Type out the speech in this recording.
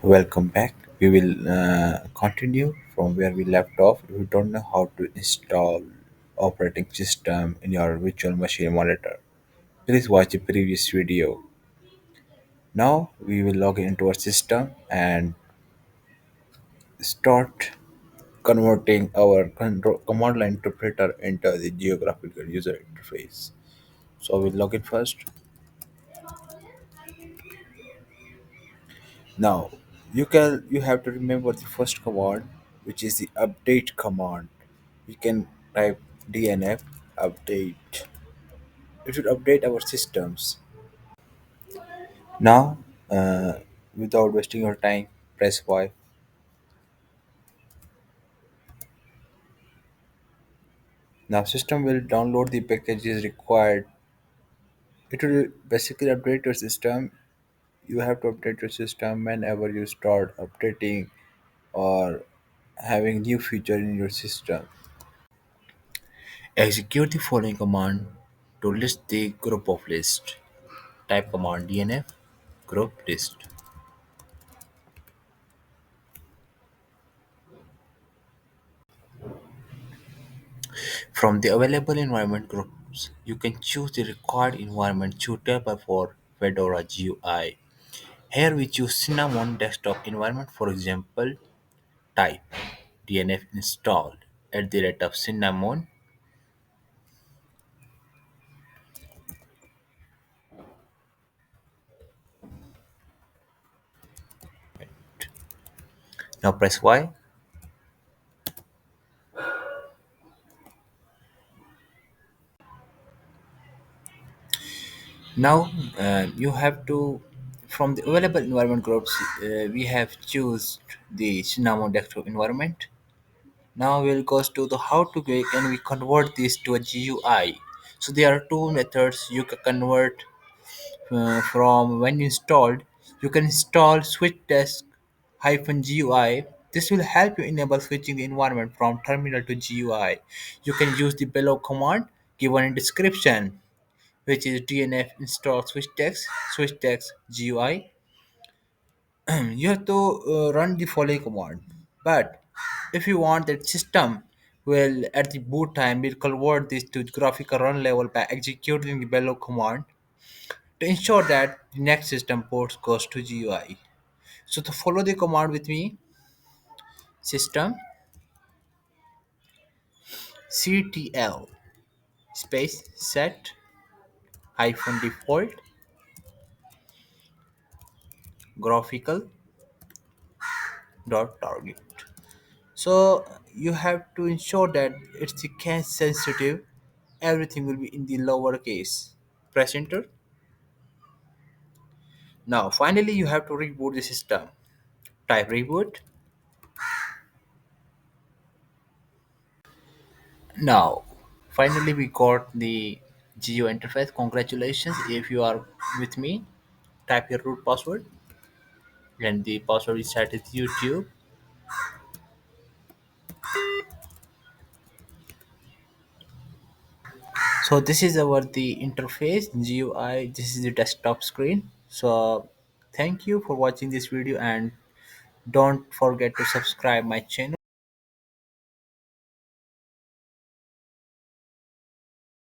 Welcome back. We will continue from where we left off. If you don't know how to install operating system in your virtual machine monitor, please watch the previous video. Now we will log into our system and start converting our command line interpreter into the geographical user interface. So we'll log in first. Now you have to remember the first command, which is the update command. You can type dnf update. It will update our systems. Now, without wasting your time, press Y. Now system will download the packages required. It will basically update your system. You have to update your system whenever you start updating or having new feature in your system. Execute the following command to list the group of list. Type command dnf group list. From the available environment groups, you can choose the required environment suitable for Fedora GUI. Here we choose Cinnamon desktop environment. For example, type dnf install @ of cinnamon. Now press Y. Now you have to, from the available environment groups, we have choose the Cinnamon desktop environment. Now we'll go to the how to can we convert this to a GUI. So there are two methods you can convert from when installed. You can install switchdesk-gui. This will help you enable switching the environment from terminal to GUI. You can use the below command given in description, which is dnf install switchdesk-gui. You have to run the following command. But if you want that system will at the boot time will convert this to graphical run level by executing the below command to ensure that the next system port goes to GUI. So to follow the command with me, system ctl space set hyphen default graphical.target. So you have to ensure that it's the case sensitive. Everything will be in the lower case. Press enter. Now finally you have to reboot the system. Type reboot. Now finally we got the geo interface. Congratulations if you are with me. Type your root password and the password is set as YouTube. So this is our the interface GUI. This is the desktop screen. So thank you for watching this video and don't forget to subscribe my channel.